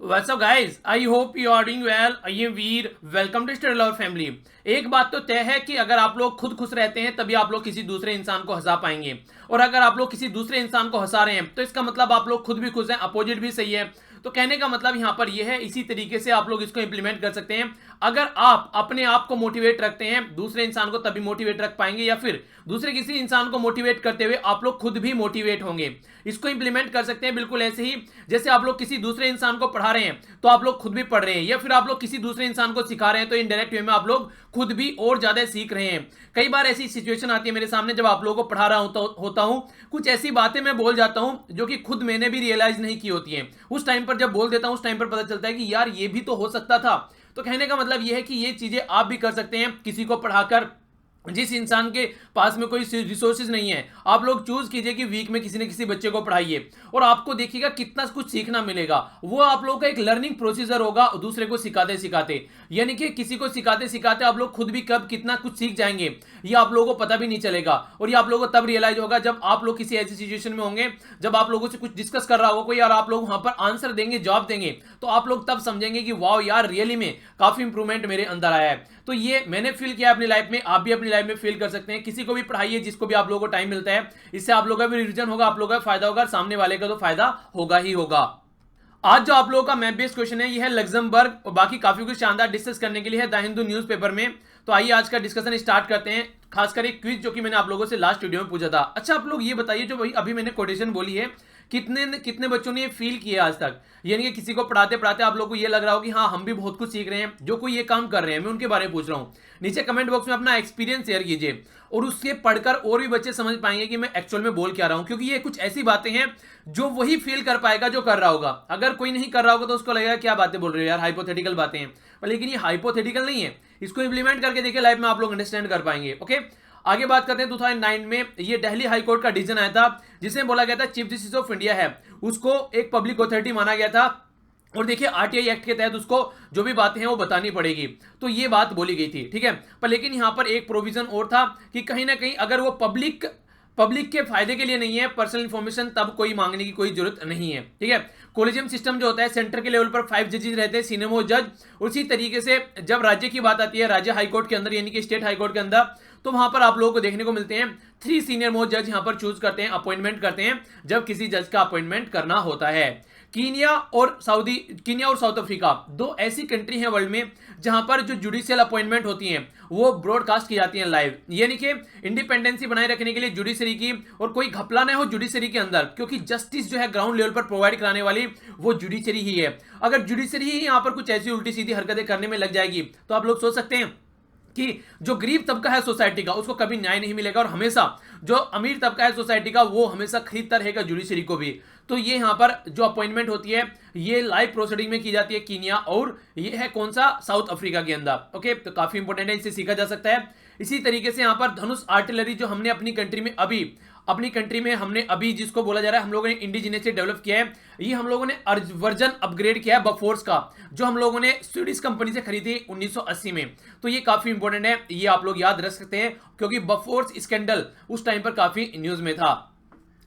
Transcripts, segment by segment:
What's up guys? I hope you are doing well. I am Veer. Welcome to Study Love Family. एक बात तो तय है कि अगर आप लोग खुद खुश रहते हैं तभी आप लोग किसी दूसरे इंसान को हंसा पाएंगे, और अगर आप लोग किसी दूसरे इंसान को हंसा रहे हैं तो इसका मतलब आप लोग खुद भी खुश हैं, अपोजिट भी सही है। तो कहने का मतलब यहां पर यह है, इसी तरीके से आप लोग इसको इंप्लीमेंट कर सकते हैं। अगर आप अपने आप को मोटिवेट रखते हैं, दूसरे इंसान को तभी मोटिवेट रख पाएंगे, या फिर दूसरे किसी इंसान को मोटिवेट करते हुए आप लोग खुद भी मोटिवेट होंगे। इसको इंप्लीमेंट कर सकते हैं बिल्कुल ऐसे ही जैसे आप लोग किसी दूसरे इंसान को पढ़ा रहे हैं तो आप लोग खुद भी पढ़ रहे हैं, या फिर आप लोग किसी दूसरे इंसान को सिखा रहे हैं तो इनडायरेक्ट वे में आप लोग खुद भी और ज्यादा सीख रहे हैं। कई बार ऐसी सिचुएशन आती है मेरे सामने जब आप लोगों को पढ़ा रहा होता हूं, कुछ ऐसी बातें मैं बोल जाता हूं जो कि खुद मैंने भी रियलाइज नहीं की होती हैं। उस टाइम पर जब बोल देता हूं उस टाइम पर पता चलता है कि यार ये भी तो हो सकता था। तो कहने का मतलब यह है कि ये चीजें आप भी कर सकते हैं किसी को पढ़ाकर। जिस इंसान के पास में कोई रिसोर्सेज नहीं है, आप लोग चूज कीजिए कि वीक में किसी न किसी बच्चे को पढ़ाइए, और आपको देखिएगा कितना कुछ सीखना मिलेगा। वो आप लोगों का एक लर्निंग प्रोसीजर होगा दूसरे को सिखाते सिखाते, यानी कि किसी को सिखाते सिखाते आप लोग खुद भी कब कितना कुछ सीख जाएंगे ये आप लोगों को पता भी नहीं चलेगा। और ये आप लोगों को तब रियलाइज होगा जब आप लोग किसी ऐसी सिचुएशन में होंगे जब आप लोगों से कुछ डिस्कस कर रहा होगा कोई, और आप लोग वहां पर आंसर देंगे, जवाब देंगे, तो आप लोग तब समझेंगे कि वाओ यार रियली में काफी इंप्रूवमेंट मेरे अंदर आया है। तो ये मैंने फील किया अपनी लाइफ में, आप भी अपनी लाइफ में फील कर सकते हैं। किसी को भी पढ़ाइए, जिसको भी आप लोगों को टाइम मिलता है, इससे आप लोगों का भी रिवीजन होगा, आप लोगों का फायदा होगा, सामने वाले का तो फायदा होगा ही होगा। आज जो आप लोगों का मैथ बेस्ड क्वेश्चन है यह है लग्जमबर्ग, और बाकी काफी कुछ शानदार डिस्कस करने के लिए है द हिंदू न्यूज़पेपर में। तो आइए आज का डिस्कशन स्टार्ट करते हैं, खासकर एक क्विज जो कि मैंने आप लोगों से लास्ट वीडियो में पूछा था। अच्छा आप लोग ये बताइए, जो भाई अभी मैंने कोटेशन बोली है, कितने कितने बच्चों ने ये फील किया आज तक? यानी कि किसी को पढ़ाते पढ़ाते आप लोगों को ये लग रहा हो कि हाँ हम भी बहुत कुछ सीख रहे हैं, जो कोई ये काम कर रहे हैं मैं उनके बारे में पूछ रहा हूँ। नीचे कमेंट बॉक्स में अपना एक्सपीरियंस शेयर कीजिए, और उससे पढ़कर और भी बच्चे समझ पाएंगे कि मैं एक्चुअल में बोल क्या रहा हूँ, क्योंकि ये कुछ ऐसी बातें हैं जो वही फील कर पाएगा जो कर रहा होगा। अगर कोई नहीं कर रहा होगा तो उसको लगेगा क्या बातें बोल रहे हो यार, हाइपोथेटिकल बातें हैं। लेकिन ये हाइपोथेटिकल नहीं है, इसको इंप्लीमेंट करके देखिए लाइफ में, आप लोग अंडरस्टैंड कर पाएंगे। ओके, आगे बात करते हैं। 2009 में ये दिल्ली हाई कोर्ट का डिसीजन आया था, जिसमें बोला गया था चीफ जस्टिस ऑफ इंडिया है उसको एक पब्लिक अथॉरिटी माना गया था, और देखिए आरटीआई एक्ट के तहत उसको जो भी बातें हैं वो बतानी पड़ेगी। तो ये बात बोली गई थी, ठीक है। पर लेकिन यहां पर एक प्रोविजन और था कि कहीं ना कहीं अगर वो पब्लिक के फायदे के लिए नहीं है, पर्सनल इंफॉर्मेशन, तब कोई मांगने की कोई जरूरत नहीं है, ठीक है। कोलिजियम सिस्टम जो होता है, सेंटर के लेवल पर 5 जजेस रहते हैं, सीनियर मोस्ट जज। उसी तरीके से जब राज्य की बात आती है, राज्य हाईकोर्ट के अंदर यानी कि स्टेट हाईकोर्ट के अंदर, तो वहां पर आप लोगों को देखने को मिलते हैं 3 सीनियर मोस्ट जज यहां पर चूज करते हैं, अपॉइंटमेंट करते हैं जब किसी जज का अपॉइंटमेंट करना होता है। कीनिया और साउथ अफ्रीका दो ऐसी कंट्री हैं वर्ल्ड में जहां पर जो जुडिशियल अपॉइंटमेंट होती हैं वो ब्रॉडकास्ट की जाती हैं लाइव, यानी कि इंडिपेंडेंसी बनाए रखने के लिए जुडिशरी की, और कोई घपला ना हो जुडिशरी के अंदर, क्योंकि जस्टिस जो है ग्राउंड लेवल पर प्रोवाइड कराने वाली वो जुडिशरी ही है। अगर जुडिशरी ही यहां पर कुछ ऐसी उल्टी सीधी हरकतें करने में लग जाएगी तो आप लोग सोच सकते हैं कि जो गरीब तबका है सोसाइटी का उसको कभी न्याय नहीं मिलेगा, और हमेशा जो अमीर तबका है सोसाइटी का वो हमेशा खरीदता रहेगा जुडिशरी को भी। तो ये यहां पर जो अपॉइंटमेंट होती है ये लाइव प्रोसीडिंग में की जाती है कीनिया, और ये है कौन सा, साउथ अफ्रीका के अंदर। ओके, तो काफी इंपॉर्टेंट है, इससे सीखा जा सकता है। इसी तरीके से यहां पर धनुष आर्टिलरी जो हमने अपनी कंट्री में हमने अभी जिसको बोला जा रहा है हम लोगों ने इंडिजिनियसली डेवलप किया है, ये हम लोगों ने वर्जन अपग्रेड किया है बफोर्स का, जो हम लोगों ने स्वीडिश कंपनी से खरीदी 1980 में। तो ये काफी इंपॉर्टेंट है, ये आप लोग याद रख सकते हैं, क्योंकि बफोर्स स्कैंडल उस टाइम पर काफी न्यूज में था।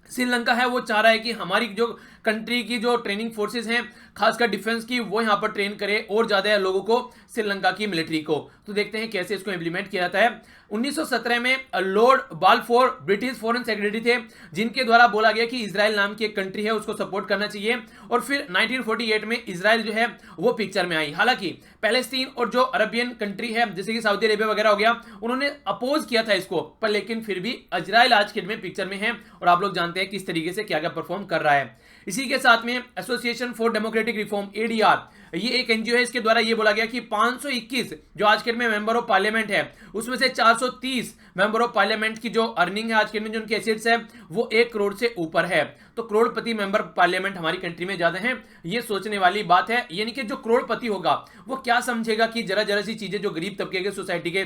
श्रीलंका है वो चाह रहा है कि हमारी जो कंट्री की जो ट्रेनिंग फोर्सेस हैं खासकर डिफेंस की वो यहाँ पर ट्रेन करे और ज्यादा लोगों को श्रीलंका की मिलिट्री को। तो देखते हैं कैसे इसको इंप्लीमेंट किया जाता है। 1917 में Lord Balfour British foreign secretary थे, जिनके द्वारा बोला गया कि इजराइल नाम की एक कंट्री है उसको सपोर्ट करना चाहिए, और फिर 1948 में इजराइल जो है वो पिक्चर में आई। हालांकि पैलेस्टीन और जो अरबियन कंट्री है जैसे कि सऊदी अरेबिया वगैरह हो गया, उन्होंने अपोज किया था इसको, पर लेकिन फिर भी इजराइल आज के में पिक्चर में है, और आप लोग जानते हैं किस तरीके से क्या क्या परफॉर्म कर रहा है। इसी के साथ में association for democratic reform ADR, ये एक एनजीओ है, इसके द्वारा ये बोला गया कि 521 जो आज के में मेंबर ऑफ पार्लियामेंट है उसमें से 430 मेंबर ऑफ पार्लियामेंट की जो अर्निंग है आज के में, जो उनके एसेट्स है वो 1 करोड़ से ऊपर है। तो करोड़पति मेंबर पार्लियामेंट हमारी कंट्री में ज्यादा है, ये सोचने वाली बात है। यानी कि जो करोड़पति होगा वो क्या समझेगा कि जरा जरा सी चीजें जो गरीब तबके के सोसाइटी के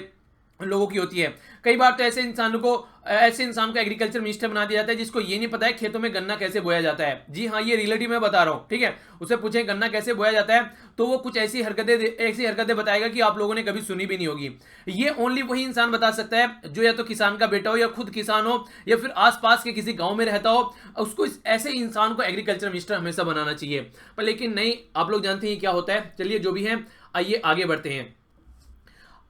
लोगों की होती है। कई बार तो ऐसे इंसान को एग्रीकल्चर मिनिस्टर बना दिया जाता है जिसको ये नहीं पता है खेतों में गन्ना कैसे बोया जाता है। जी हाँ, ये रिलेटिव मैं बता रहा हूँ, ठीक है। उसे पूछें गन्ना कैसे बोया जाता है तो वो कुछ ऐसी हरकतें बताएगा कि आप लोगों ने कभी सुनी भी नहीं होगी। ये ओनली वही इंसान बता सकता है जो या तो किसान का बेटा हो, या खुद किसान हो, या फिर आसपास के किसी गांव में रहता हो। उसको ऐसे इंसान को एग्रीकल्चर मिनिस्टर हमेशा बनाना चाहिए। पर लेकिन नहीं, आप लोग जानते हैं क्या होता है। चलिए जो भी है, आइए आगे बढ़ते हैं।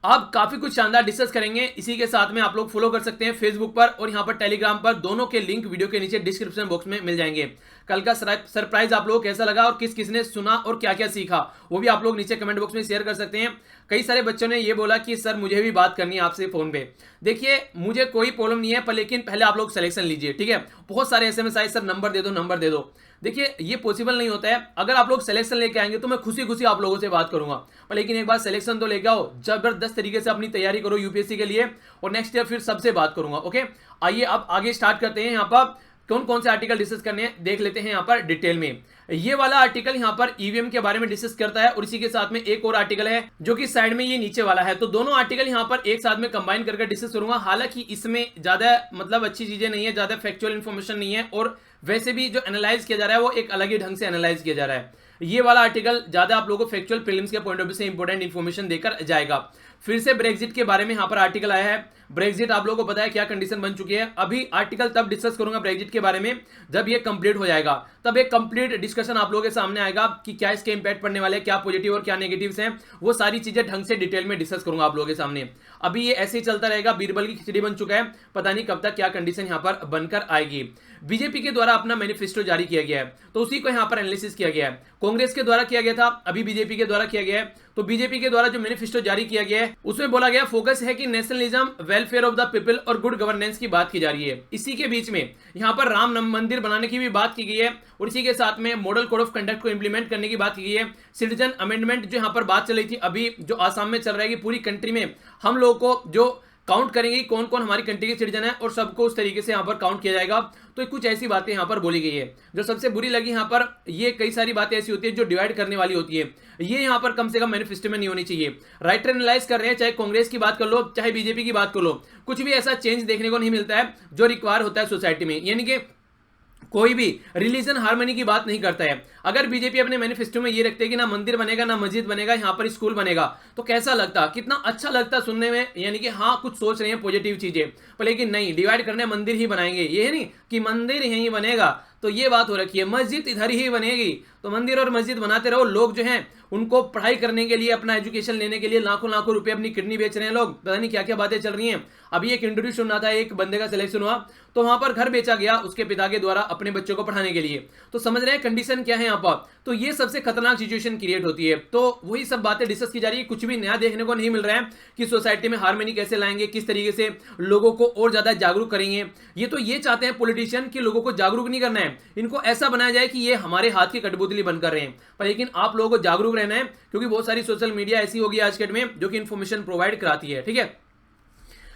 अब काफी कुछ शानदार डिस्कस करेंगे। इसी के साथ में आप लोग फॉलो कर सकते हैं फेसबुक पर और यहाँ पर टेलीग्राम पर, दोनों के लिंक वीडियो के नीचे डिस्क्रिप्शन बॉक्स में मिल जाएंगे। कल का सरप्राइज आप लोगों को कैसा लगा और किस किसने सुना और क्या क्या सीखा, वो भी आप लोग नीचे कमेंट बॉक्स में शेयर कर सकते हैं। कई सारे बच्चों ने ये बोला कि सर मुझे भी बात करनी है आपसे फोन पे। देखिए मुझे कोई प्रॉब्लम नहीं है, पर लेकिन पहले आप लोग सिलेक्शन लीजिए, ठीक है। बहुत सारे एसएमएस आए, सर नंबर दे दो नंबर दे दो। देखिए ये पॉसिबल नहीं होता है। अगर आप लोग सिलेक्शन लेके आएंगे तो मैं खुशी खुशी आप लोगों से बात करूंगा, पर लेकिन एक बार सिलेक्शन तो लेके आओ, जबरदस्त तरीके से अपनी तैयारी करो यूपीएससी के लिए, और नेक्स्ट ईयर फिर सबसे बात करूंगा। ओके, आइए अब आगे स्टार्ट करते हैं। यहाँ पर कौन कौन से आर्टिकल डिस्कस करने हैं देख लेते हैं यहाँ पर डिटेल में। ये वाला आर्टिकल यहाँ पर ईवीएम के बारे में डिस्कस करता है, और इसी के साथ में एक और आर्टिकल है जो कि साइड में ये नीचे वाला है। तो दोनों आर्टिकल यहाँ पर एक साथ में कंबाइन करके डिस्कस करूंगा। हालांकि इसमें ज्यादा मतलब अच्छी चीजें नहीं है, ज्यादा फैक्चुअल इन्फॉर्मेशन नहीं है, और वैसे भी जो एनालाइज किया जा रहा है वो एक अलग ही ढंग से एनालाइज किया जा रहा है। ये वाला आर्टिकल ज्यादा आप लोगों को फैक्चुअल प्रीलिम्स के पॉइंट ऑफ व्यू से इंपॉर्टेंट इन्फॉर्मेशन देकर जाएगा। फिर से ब्रेक्जिट के बारे में यहाँ पर आर्टिकल आया है। ब्रेक्जिट आप लोगों को पता है क्या कंडीशन बन चुकी है। अभी आर्टिकल तब डिस्कस करूंगा ब्रेक्जिट के बारे में जब ये कंप्लीट हो जाएगा, तब एक कंप्लीट डिस्कशन आप लोगों के सामने आएगा कि क्या इसके इंपैक्ट पड़ने वाले हैं, क्या पॉजिटिव और क्या नेगेटिव्स हैं। वो सारी चीजें ढंग से डिटेल में डिस्कस करूंगा आप लोगों के सामने। अभी ये ऐसे ही चलता रहेगा, बीरबल की खिचड़ी बन चुका है, पता नहीं कब तक क्या कंडीशन यहाँ पर बनकर आएगी। बीजेपी के द्वारा अपना मैनिफेस्टो जारी किया गया है, तो उसी को यहाँ पर एनालिसिस किया गया है। कांग्रेस के द्वारा किया गया था, अभी बीजेपी के द्वारा किया गया है। तो बीजेपी के द्वारा जो मैनिफेस्टो जारी किया गया है उसमें बोला गया फोकस है कि nationalism, welfare of the people और गुड गवर्नेंस की बात की जा रही है। इसी के बीच में यहाँ पर राम मंदिर बनाने की भी बात की गई है, और इसी के साथ में मॉडल कोड ऑफ कंडक्ट को इंप्लीमेंट करने की बात की गई है। सिटीजन अमेंडमेंट जो यहाँ पर बात चल रही थी, अभी जो आसाम में चल रहा है कि पूरी कंट्री में हम लोगों को जो काउंट करेंगे कौन कौन हमारी कंट्री के सिटीजन है, और सबको उस तरीके से यहाँ पर काउंट किया जाएगा। तो कुछ ऐसी बातें यहाँ पर बोली गई है। जो सबसे बुरी लगी यहाँ पर, ये कई सारी बातें ऐसी होती है जो डिवाइड करने वाली होती है। ये यहाँ पर कम से कम मैनिफेस्टो में नहीं होनी चाहिए। राइटर एनालाइज कर रहे हैं, चाहे कांग्रेस की बात कर लो चाहे बीजेपी की बात कर लो, कुछ भी ऐसा चेंज देखने को नहीं मिलता है जो रिक्वायर होता है सोसाइटी में। यानी कि कोई भी रिलीजन हार्मनी की बात नहीं करता है। अगर बीजेपी अपने मैनिफेस्टो में ये रखते हैं कि ना मंदिर बनेगा ना मस्जिद बनेगा, यहाँ पर स्कूल बनेगा, तो कैसा लगता, कितना अच्छा लगता सुनने में। यानी कि हाँ कुछ सोच रहे हैं पॉजिटिव चीजें, पर लेकिन नहीं, डिवाइड करने मंदिर ही बनाएंगे। ये है नहीं कि मंदिर यहीं बनेगा, तो ये बात हो रखी है मस्जिद इधर ही बनेगी। तो मंदिर और मस्जिद बनाते रहो। लोग जो हैं उनको पढ़ाई करने के लिए, अपना एजुकेशन लेने के लिए लाखों लाखों रुपए अपनी किडनी बेच रहे हैं लोग, पता नहीं क्या क्या बातें चल रही हैं। अभी एक इंटरव्यू सुनना था, एक बंदे का सिलेक्शन हुआ तो वहां पर घर बेचा गया उसके पिता के द्वारा अपने बच्चों को पढ़ाने के लिए। तो समझ रहे हैं कंडीशन क्या है यहाँ पर। तो ये सबसे खतरनाक सिचुएशन क्रिएट होती है। तो वही सब बातें डिस्कस की जा रही है, कुछ भी नया देखने को नहीं मिल रहा है कि सोसाइटी में हार्मनी कैसे लाएंगे, किस तरीके से लोगों को और ज्यादा जागरूक करेंगे। ये तो ये चाहते हैं पॉलिटिशियन कि लोगों को जागरूक नहीं करना है, इनको ऐसा बनाया जाए कि ये हमारे हाथ की कठपुतली बनकर रहे हैं। पर लेकिन आप लोगों को जागरूक रहना है, क्योंकि बहुत सारी सोशल मीडिया ऐसी होगी आज के डेट में जो कि इंफॉर्मेशन प्रोवाइड कराती है, ठीक है।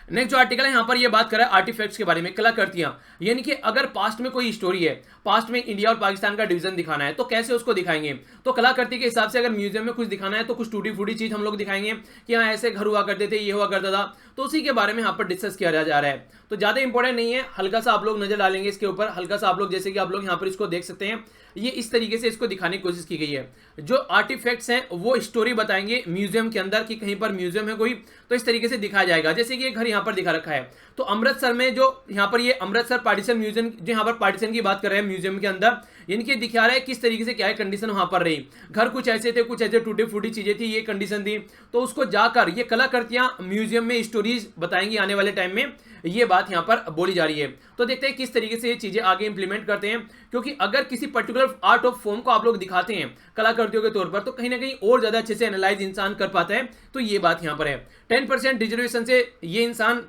नेक्स्ट जो आर्टिकल है यहाँ पर ये बात कर रहा है आर्टिफैक्ट्स के बारे में, कलाकृतियां। यानी कि अगर पास्ट में कोई स्टोरी है, पास्ट में इंडिया और पाकिस्तान का डिवीजन दिखाना है तो कैसे उसको दिखाएंगे। तो कलाकृति के हिसाब से अगर म्यूजियम में कुछ दिखाना है तो कुछ टूटी फूटी चीज हम लोग दिखाएंगे कि हाँ ऐसे घर हुआ करते थे, ये हुआ करता था। तो उसी के बारे में यहाँ पर डिस्कस किया जा रहा है। तो ज्यादा इंपॉर्टेंट नहीं है, हल्का सा आप लोग नजर डालेंगे इसके ऊपर, हल्का सा आप लोग, जैसे कि आप लोग यहाँ पर इसको देख सकते हैं, ये इस तरीके से इसको दिखाने की कोशिश की गई है। जो आर्टिफैक्ट्स हैं वो स्टोरी बताएंगे म्यूजियम के अंदर कि कहीं पर म्यूजियम है कोई, तो इस तरीके से दिखाया जाएगा। जैसे कि एक घर यहाँ पर दिखा रखा है, तो अमृतसर में जो यहाँ पर ये अमृतसर पार्टीशन म्यूजियम, जो यहाँ पर पार्टीशन की बात कर रहे हैं म्यूजियम के अंदर, यानी कि दिखा रहा है किस तरीके से क्या है कंडीशन वहां पर रही। घर कुछ ऐसे थे, कुछ ऐसे टूटी फूटी चीजें थी, ये कंडीशन थी। तो उसको जाकर ये कलाकृतियां म्यूजियम में स्टोरीज बताएंगी आने वाले टाइम में, ये बात यहाँ पर बोली जा रही है। तो देखते हैं किस तरीके से ये चीजें आगे इंप्लीमेंट करते हैं, क्योंकि अगर किसी पर्टिकुलर आर्ट ऑफ फॉर्म को आप लोग दिखाते हैं कलाकृतियों के तौर पर, तो कहीं ना कहीं और ज्यादा अच्छे से एनालाइज इंसान कर पाता है। तो ये बात यहाँ पर है। 10% रिजर्वेशन से ये इंसान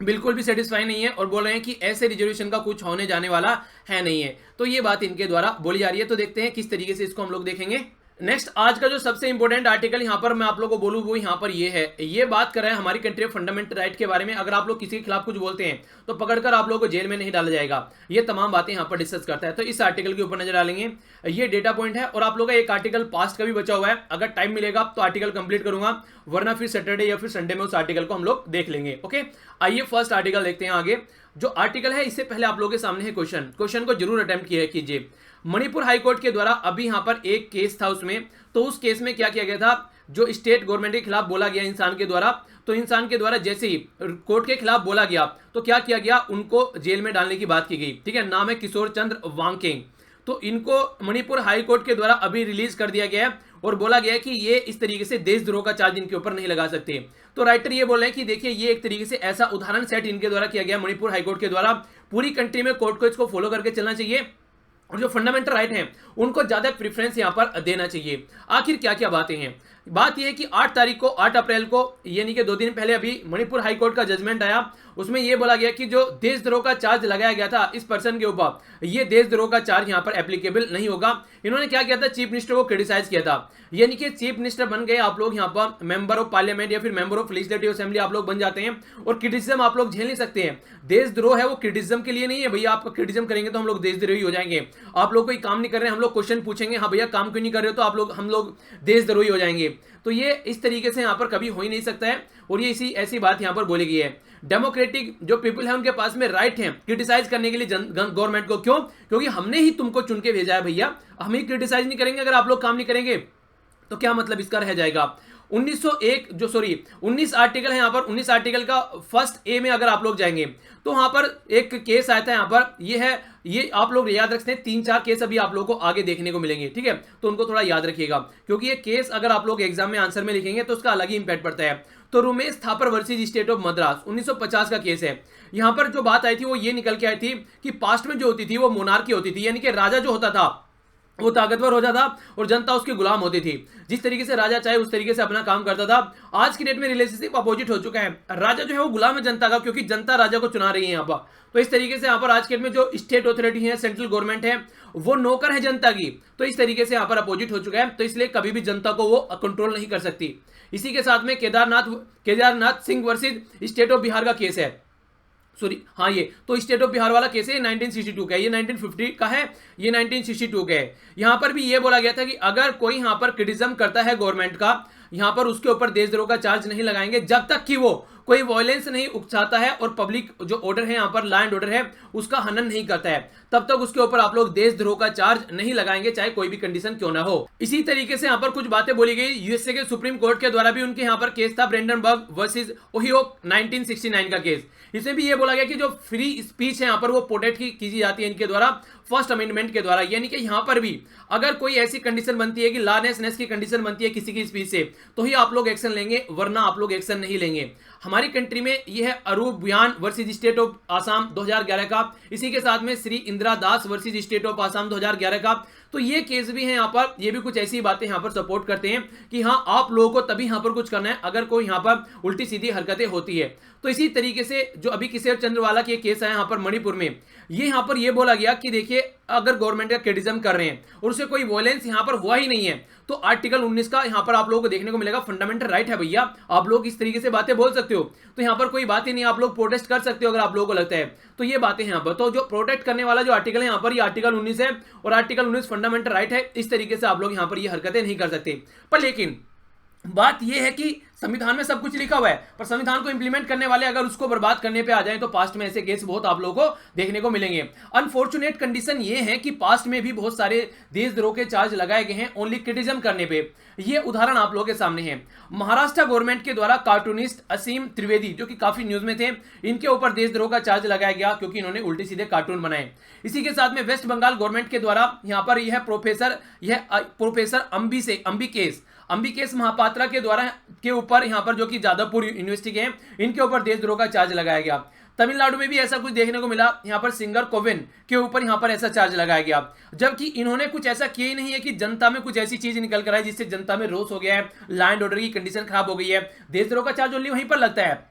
बिल्कुल भी सेटिस्फाई नहीं है और बोल रहे हैं कि ऐसे रिजर्वेशन का कुछ होने जाने वाला है नहीं है। तो ये बात इनके द्वारा बोली जा रही है। तो देखते हैं किस तरीके से इसको हम लोग देखेंगे। नेक्स्ट आज का जो सबसे इंपॉर्टेंट आर्टिकल यहां पर मैं आप लोगों को बोलूं वो यहां पर ये है, ये बात कर रहे हैं हमारी कंट्री में फंडामेंटल राइट के बारे में। अगर आप लोग किसी के खिलाफ कुछ बोलते हैं तो पकड़कर आप लोगों को जेल में नहीं डाला जाएगा। ये तमाम बातें यहां पर डिस्कस करता है, तो इस आर्टिकल के ऊपर नजर डालेंगे। ये डेटा पॉइंट है और आप लोगों का एक आर्टिकल पास्ट का भी बचा हुआ है, अगर टाइम मिलेगा तो आर्टिकल कंप्लीट करूंगा, वरना फिर सैटरडे या फिर संडे में उस आर्टिकल को हम लोग देख लेंगे। ओके, आइए फर्स्ट आर्टिकल देखते हैं। आगे जो आर्टिकल है इससे पहले आप लोगों के सामने है क्वेश्चन को जरूर अटेम्प्ट कीजिए। मणिपुर हाईकोर्ट के द्वारा अभी यहां पर एक केस था उसमें, तो उस केस में क्या किया गया था, जो स्टेट गवर्नमेंट के खिलाफ बोला गया इंसान के द्वारा, तो इंसान के द्वारा जैसे ही कोर्ट के खिलाफ बोला गया तो क्या किया गया, उनको जेल में डालने की बात की गई। ठीक है, नाम है किशोर चंद्र वांगकेंग। तो इनको मणिपुर हाई कोर्ट के द्वारा अभी रिलीज कर दिया गया है और बोला गया है कि ये इस तरीके से देशद्रोह का चार्ज इनके ऊपर नहीं लगा सकते। तो राइटर ये बोल रहे हैं कि देखिए ये एक तरीके से ऐसा उदाहरण सेट इनके द्वारा किया गया मणिपुर हाईकोर्ट के द्वारा, पूरी कंट्री में कोर्ट को इसको फॉलो करके चलना चाहिए और जो फंडामेंटल राइट हैं उनको ज्यादा प्रेफरेंस यहां पर देना चाहिए। आखिर क्या क्या बातें हैं, बात यह है कि 8 अप्रैल को यानी कि 2 दिन पहले अभी मणिपुर हाईकोर्ट का जजमेंट आया, उसमें यह बोला गया कि जो देशद्रोह का चार्ज लगाया गया था इस पर्सन के ऊपर, यह देशद्रोह का चार्ज यहां पर एप्लीकेबल नहीं होगा। इन्होंने क्या किया था, चीफ मिनिस्टर को क्रिटिसाइज किया था, यानी कि चीफ मिनिस्टर बन गए आप लोग यहां पर मेंबर ऑफ पार्लियामेंट या फिर मेंबर ऑफ लेजिस्लेटिव असेंबली आप लोग बन जाते हैं और क्रिटिसिज्म आप लोग झेल नहीं सकते हैं। देशद्रोह है वो क्रिटिसिज्म के लिए नहीं है, भैया आप क्रिटिसिज्म करेंगे तो हम लोग देशद्रोही हो जाएंगे। आप लोग कोई काम नहीं कर रहे हैं, हम लोग क्वेश्चन पूछेंगे, हाँ भैया काम क्यों नहीं कर रहे हो, तो हम लोग देशद्रोही हो जाएंगे। तो ये इस तरीके से यहां पर कभी हो ही नहीं सकता है और ये इसी ऐसी बात यहां पर बोली गई है। डेमोक्रेटिक जो पीपल है उनके पास में राइट है क्रिटिसाइज करने के लिए गवर्नमेंट को, क्यों, क्योंकि हमने ही तुमको चुन के भेजा है भैया, हम ही क्रिटिसाइज नहीं करेंगे अगर आप लोग काम नहीं करेंगे तो क्या मतलब इसका रह जाएगा। 19 आर्टिकल है यहाँ पर, 19 आर्टिकल का फर्स्ट ए में अगर आप लोग जाएंगे तो वहां पर एक केस आया था यहाँ पर, ये आप लोग याद रखते हैं, 3-4 केस अभी आप लोगों को आगे देखने को मिलेंगे। ठीक है, तो उनको थोड़ा याद रखिएगा क्योंकि ये केस अगर आप लोग एग्जाम में आंसर में लिखेंगे तो उसका अलग ही इंपैक्ट पड़ता है। तो Rumesh Thapar versus state of Madras 1950 का केस है। यहां पर जो बात आई थी वो ये निकल के आई थी कि पास्ट में जो होती थी वो मोनार्की होती थी, यानी कि राजा जो होता था वो ताकतवर हो जाता और जनता उसकी गुलाम होती थी। जिस तरीके से राजा चाहे उस तरीके से अपना काम करता था। आज की डेट में रिलेशनशिप अपोजिट हो चुका है, राजा जो है वो गुलाम है जनता का, क्योंकि जनता राजा को चुना रही है यहाँ पर। तो इस तरीके से यहाँ पर आज के डेट में जो स्टेट अथॉरिटी है, सेंट्रल गवर्नमेंट है, वो नौकर है जनता की। तो इस तरीके से यहाँ पर अपोजिट हो चुका है, तो इसलिए कभी भी जनता को वो कंट्रोल नहीं कर सकती। इसी के साथ में Kedarnath Singh versus state of Bihar का केस है, सॉरी हाँ ये तो स्टेट ऑफ बिहार वाला केस है, 1962 का है, ये 1950 का है, ये 1962 का है। यहां पर भी ये बोला गया था कि अगर कोई यहां पर क्रिटिसिज्म करता है गवर्नमेंट का, यहां पर उसके ऊपर देशद्रोह का चार्ज नहीं लगाएंगे जब तक कि वो कोई वायलेंस नहीं उकसाता है और पब्लिक जो ऑर्डर है यहां पर लॉ एंड ऑर्डर है उसका हनन नहीं करता है, तब तक उसके ऊपर आप लोग देशद्रोह का चार्ज नहीं लगाएंगे, चाहे कोई भी कंडीशन क्यों ना हो। इसी तरीके से यहां पर कुछ बातें बोली गई यूएसए के सुप्रीम कोर्ट के द्वारा भी, उनके यहां पर केस था ब्रेंडनबर्ग वर्सेस ओहियो 1969 का केस। इसमें भी ये बोला गया कि जो फ्री स्पीच है यहाँ पर वो प्रोटेक्ट की जाती है इनके द्वारा फर्स्ट अमेंडमेंट के द्वारा, यानी कि यहाँ पर भी अगर कोई ऐसी कंडीशन बनती है कि लॉलेसनेस की कंडीशन बनती है किसी की स्पीच से, तो ही आप लोग एक्शन लेंगे, वरना आप लोग एक्शन नहीं लेंगे। हमारी कंट्री में यह है अरूप बयान वर्सेस स्टेट ऑफ आसाम 2011 का, इसी के साथ में श्री इंदिरा दास वर्सेस स्टेट ऑफ आसाम 2011 का। तो ये केस भी है यहाँ पर, ये भी कुछ ऐसी बातें यहाँ पर सपोर्ट करते हैं कि हाँ आप लोगों को तभी यहाँ पर कुछ करना है अगर कोई यहाँ पर उल्टी सीधी हरकतें होती है। तो इसी तरीके से जो अभी किशोर चंद्रवाला के केस है यहाँ पर मणिपुर में, ये यहाँ पर ये बोला गया कि देखिए अगर गवर्नमेंट का क्रिटिसिज्म कर रहे हैं और उसे कोई वायलेंस यहाँ पर हुआ ही नहीं है, तो आर्टिकल 19 का यहाँ पर आप लोगों को देखने को मिलेगा फंडामेंटल राइट है भैया, आप लोग इस तरीके से बातें बोल सकते हो, तो यहाँ पर कोई बात ही नहीं, आप लोग प्रोटेस्ट कर सकते हो अगर आप लोगों को लगता है। तो ये बातें हैं यहाँ पर, तो जो प्रोटेक्ट करने वाला जो आर्टिकल है यहाँ पर, ये आर्टिकल 19 है और आर्टिकल 19 फंडामेंटल राइट है, इस तरीके से आप लोग यहाँ पर ये हरकतें नहीं कर सकते। पर लेकिन बात यह है कि संविधान में सब कुछ लिखा हुआ है, पर संविधान को इंप्लीमेंट करने वाले अगर उसको बर्बाद करने पे आ जाएं तो पास्ट में ऐसे केस बहुत आप लोगों को देखने को मिलेंगे। अनफॉर्चुनेट कंडीशन ये है कि पास्ट में भी बहुत सारे देशद्रोह के चार्ज लगाए गए हैं ओनली क्रिटिसिज्म करने पे। ये उदाहरण आप लोगों के सामने है, महाराष्ट्र गवर्नमेंट के द्वारा कार्टूनिस्ट असीम त्रिवेदी जो कि काफी न्यूज में थे, इनके ऊपर देशद्रोह का चार्ज लगाया गया क्योंकि इन्होंने उल्टे सीधे कार्टून बनाए। इसी के साथ में वेस्ट बंगाल गवर्नमेंट के द्वारा यहाँ पर यह प्रोफेसर अंबिकेश महापात्रा के द्वारा के ऊपर यहाँ पर जो कि जादवपुर यूनिवर्सिटी के हैं, इनके ऊपर देशद्रोह का चार्ज लगाया गया। तमिलनाडु में भी ऐसा कुछ देखने को मिला, यहाँ पर सिंगर कोविन के ऊपर यहाँ पर ऐसा चार्ज लगाया गया, जबकि इन्होंने कुछ ऐसा किया ही नहीं है कि जनता में कुछ ऐसी चीज निकल कर आई जिससे जनता में रोष हो गया है, लॉ एंड ऑर्डर की कंडीशन खराब हो गई है। देशद्रोह का चार्ज ओनली वहीं पर लगता है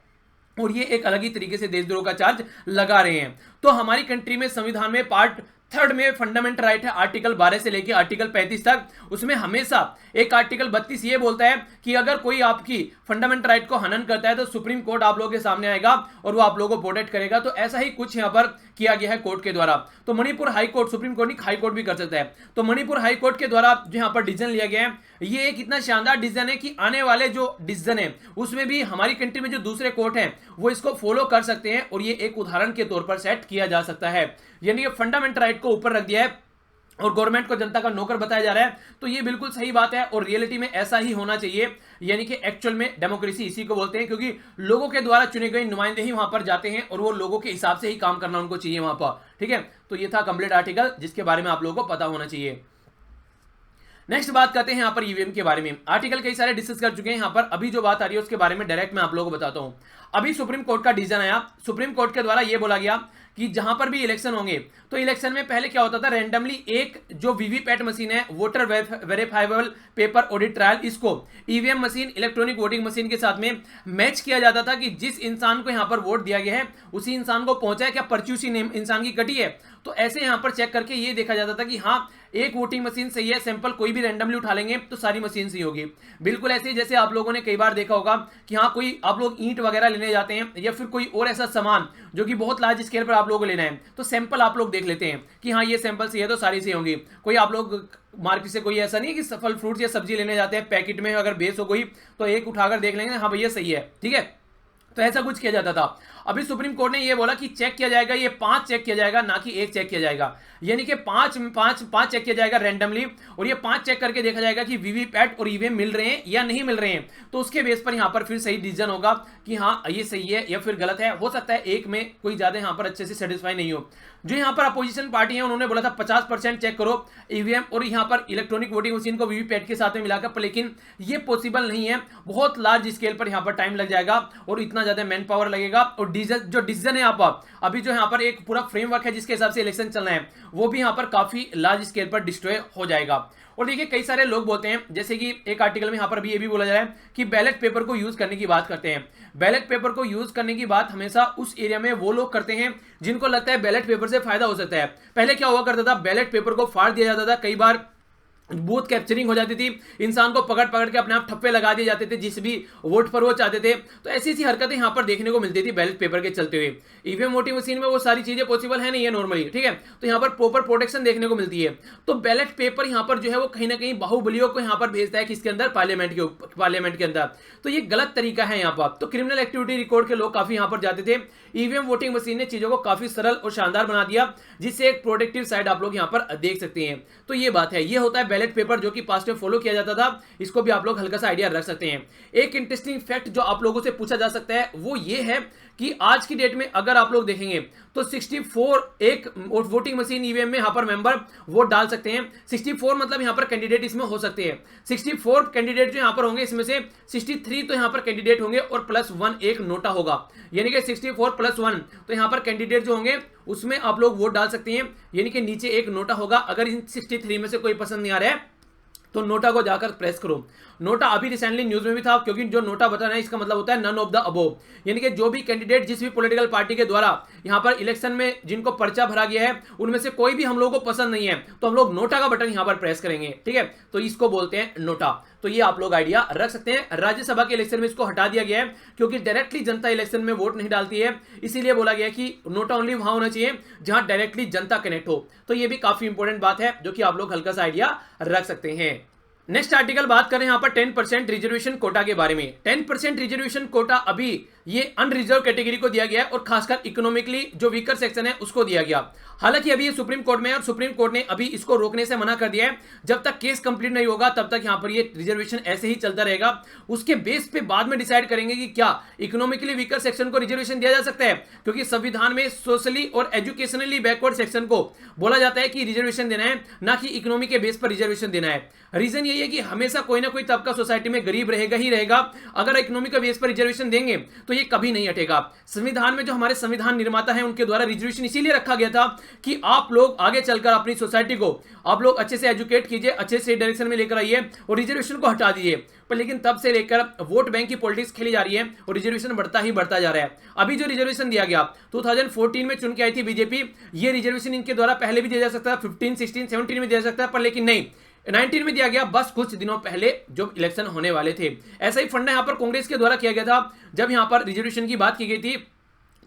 और ये एक अलग ही तरीके से देशद्रोह का चार्ज लगा रहे हैं। तो हमारी कंट्री में संविधान में पार्ट थर्ड में फंडामेंटल राइट है आर्टिकल 12 से लेकर आर्टिकल 35 तक। उसमें हमेशा एक आर्टिकल 32 ये बोलता है कि अगर कोई आपकी फंडामेंटल राइट को हनन करता है तो सुप्रीम कोर्ट आप लोगों के सामने आएगा और वो आप लोगों को प्रोटेक्ट करेगा। तो ऐसा ही कुछ यहां पर किया गया है कोर्ट के द्वारा। तो Manipur high court, supreme court नहीं हाई कोर्ट भी कर सकता है, तो मणिपुर हाई कोर्ट के द्वारा जो यहां पर डिसीजन लिया गया है, ये एक इतना शानदार डिसीजन है कि आने वाले जो डिसीजन है उसमें भी हमारी कंट्री में जो दूसरे कोर्ट हैं वो इसको फॉलो कर सकते हैं और ये एक उदाहरण के तौर पर सेट किया जा सकता है। यानी कि फंडामेंटल राइट को ऊपर रख दिया है और गवर्नमेंट को जनता का नौकर बताया जा रहा है। तो ये बिल्कुल सही बात है और रियलिटी में ऐसा ही होना चाहिए। यानी कि एक्चुअल में डेमोक्रेसी इसी को बोलते हैं, क्योंकि लोगों के द्वारा चुने गए नुमाइंदे ही वहां पर जाते हैं और वो लोगों के हिसाब से ही काम करना उनको चाहिए वहां पर। ठीक है, तो ये था कंप्लीट आर्टिकल जिसके बारे में आप लोगों को पता होना चाहिए। नेक्स्ट बात करते हैं यहाँ पर ईवीएम के बारे में। आर्टिकल कई सारे डिस्कस कर चुके हैं, यहाँ पर अभी जो बात आ रही है उसके बारे में डायरेक्ट मैं आप लोगों को बताता हूँ। अभी सुप्रीम कोर्ट का डिसीजन आया, सुप्रीम कोर्ट के द्वारा यह बोला गया कि जहां पर भी इलेक्शन होंगे तो इलेक्शन में पहले क्या होता था, रैंडमली एक जो वीवीपैट मशीन है, voter verifiable paper audit trail, इसको EVM machine electronic voting machine के साथ में मैच किया जाता था कि जिस इंसान को यहां पर वोट दिया गया है उसी इंसान को पहुंचा है क्या, पर्ची उसी इंसान की कटी है। तो ऐसे यहां पर चेक करके ये देखा जाता था कि हाँ एक वोटिंग मशीन सही है, सैंपल कोई भी रैंडमली उठा लेंगे तो सारी मशीन सही होगी। बिल्कुल ऐसे ही जैसे आप लोगों ने कई बार देखा होगा कि हाँ कोई आप लोग ईंट वगैरह लेने जाते हैं या फिर कोई और ऐसा सामान जो कि बहुत लार्ज स्केल पर आप लोगों को लेना है, तो सैंपल आप लोग देख लेते हैं कि हाँ ये सैंपल सही है तो सारी सही होंगी। कोई आप लोग मार्केट से कोई ऐसा नहीं कि फल फ्रूट या सब्जी लेने जाते हैं, पैकेट में अगर बेस हो कोई तो एक उठाकर देख लेंगे हाँ भैया सही है। ठीक है, तो ऐसा कुछ किया जाता था। अभी सुप्रीम कोर्ट ने ये बोला कि चेक किया जाएगा, ये 5 चेक किया जाएगा, ना कि 1 चेक किया जाएगा। यानी कि 5 चेक किया जाएगा रैंडमली और ये 5 चेक करके देखा जाएगा कि वीवीपैट और ईवीएम मिल रहे हैं या नहीं मिल रहे हैं। तो उसके बेस पर यहां पर फिर सही डिसीजन होगा कि हाँ ये सही है या फिर गलत है। हो सकता है एक में कोई ज्यादा यहां पर अच्छे से सेटिस्फाई नहीं हो। जो यहां पर अपोजिशन पार्टी है उन्होंने बोला था 50% चेक करो ईवीएम और यहां पर इलेक्ट्रॉनिक वोटिंग मशीन को वीवीपैट के साथ में मिलाकर, लेकिन ये पॉसिबल नहीं है, बहुत लार्ज स्केल पर यहां पर टाइम लग जाएगा और इतना ज्यादा मैन पावर लगेगा। और जो डिसीजन है आप अभी जो यहां पर एक पूरा फ्रेमवर्क है जिसके हिसाब से इलेक्शन चलना है वो भी यहां पर काफी लार्ज स्केल पर डिस्ट्रॉय हो जाएगा। और देखिए कई सारे लोग बोलते हैं, जैसे कि एक आर्टिकल में यहां पर भी ये भी बोला जा रहा है कि बैलेट पेपर को यूज करने की बात करते हैं। बैलेट पेपर को यूज करने की बात हमेशा उस एरिया में वो लोग करते हैं जिनको लगता है बैलेट पेपर से फायदा हो सकता है। पहले क्या हुआ करता था, बैलेट पेपर को फाड़ दिया जाता था, कई बार बूथ कैप्चरिंग हो जाती थी, इंसान को पकड़ पकड़ के अपने आप ठप्पे लगा दिए जाते थे जिस भी वोट पर वो चाहते थे। तो ऐसी ऐसी हरकतें यहां पर देखने को मिलती थी बैलेट पेपर के चलते हुए। ईवीएम वोटिंग मशीन में वो सारी चीजें पॉसिबल है नहीं है नॉर्मली। ठीक है, तो यहां पर प्रॉपर प्रोटेक्शन देखने को मिलती है। तो बैलेट पेपर यहां पर जो है वो कहीं ना कहीं बाहुबलियों को यहां पर भेजता है किसके अंदर, पार्लियामेंट के अंदर। तो ये गलत तरीका है यहां पर। तो क्रिमिनल एक्टिविटी रिकॉर्ड के लोग काफी यहां पर जाते थे। ईवीएम वोटिंग मशीन ने चीजों को काफी सरल और शानदार बना दिया, जिससे एक प्रोटेक्टिव साइड आप लोग यहां पर देख सकते हैं। तो ये बात है, ये होता है बैलेट पेपर जो कि पास्ट में फॉलो किया जाता था। इसको भी आप लोग हल्का सा आइडिया रख सकते हैं। एक इंटरेस्टिंग फैक्ट जो आप लोगों से पूछा जा सकता है वो ये है कि आज की डेट में अगर आप लोग देखेंगे तो 64 एक वोटिंग मशीन ईवीएम में यहां पर मेंबर वोट डाल सकते हैं। 64 मतलब यहां पर कैंडिडेट इसमें हो सकते हैं। 64 कैंडिडेट जो यहां पर होंगे इसमें से 63 तो यहां पर कैंडिडेट होंगे और +1 एक नोटा होगा, यानी कि 64 + 1 तो यहां पर कैंडिडेट जो होंगे उसमें आप लोग वोट डाल सकते हैं। यानी कि नीचे एक नोटा होगा। अगर इन 63 में से कोई पसंद नहीं आ रहा है तो नोटा को जाकर प्रेस करो। नोटा अभी रिसेंटली न्यूज में भी था, क्योंकि जो नोटा बटन है इसका मतलब होता है नन ऑफ द अबोव, यानी कि जो भी कैंडिडेट जिस भी पॉलिटिकल पार्टी के द्वारा यहां पर इलेक्शन में जिनको पर्चा भरा गया है उनमें से कोई भी हम लोगों को पसंद नहीं है तो हम लोग नोटा का बटन यहां पर प्रेस करेंगे। ठीक है, तो इसको बोलते हैं नोटा। तो ये आप लोग आइडिया रख सकते हैं। राज्यसभा के इलेक्शन में इसको हटा दिया गया है क्योंकि डायरेक्टली जनता इलेक्शन में वोट नहीं डालती है, इसीलिए बोला गया कि नोटा ओनली वहां होना चाहिए जहां डायरेक्टली जनता कनेक्ट हो। तो ये भी काफी इंपॉर्टेंट बात है जो कि आप लोग हल्का सा आइडिया रख सकते हैं। नेक्स्ट आर्टिकल बात करें यहां पर 10% रिजर्वेशन कोटा के बारे में। 10% रिजर्वेशन कोटा अभी ये अनरिजर्व कैटेगरी को दिया गया है और खासकर इकोनॉमिकली जो वीकर सेक्शन है उसको दिया गया। हालांकि अभी ये सुप्रीम कोर्ट में है और सुप्रीम कोर्ट ने अभी इसको रोकने से मना कर दिया है। जब तक केस कंप्लीट नहीं होगा तब तक यहां पर ये रिजर्वेशन ऐसे ही चलता रहेगा। उसके बेस पे बाद में डिसाइड करेंगे कि क्या इकोनॉमिकली वीकर सेक्शन को रिजर्वेशन दिया जा सकता है, क्योंकि संविधान में सोशली और एजुकेशनली बैकवर्ड सेक्शन को बोला जाता है कि रिजर्वेशन देना है, ना कि इकोनॉमी के बेस पर रिजर्वेशन देना है। रीजन यही है कि हमेशा कोई ना कोई तबका सोसाइटी में गरीब रहेगा ही रहेगा। अगर इकोनॉमी के बेस पर रिजर्वेशन देंगे तो ये कभी नहीं हटेगा। संविधान में जो हमारे संविधान निर्माता हैं उनके द्वारा रिजर्वेशन इसीलिए रखा गया था कि आप लोग आगे चलकर अपनी सोसाइटी को आप लोग अच्छे से एजुकेट कीजिए, अच्छे से डायरेक्शन में लेकर आइए और रिजर्वेशन को हटा दीजिए। पर लेकिन तब से लेकर वोट बैंक की पॉलिटिक्स खेली जा रही है और रिजर्वेशन बढ़ता ही बढ़ता जा रहा है। अभी जो रिजर्वेशन दिया गया 2014 में चुन के आई थी बीजेपी, ये रिजर्वेशन इनके द्वारा पहले भी दिया जा सकता है, 15, 16, 17 में दिया जा सकता है, पर लेकिन नहीं, 19 में दिया गया, बस कुछ दिनों पहले जो इलेक्शन होने वाले थे। ऐसा ही फंडा यहां पर कांग्रेस के द्वारा किया गया था जब यहां पर रिजर्वेशन की बात की गई थी।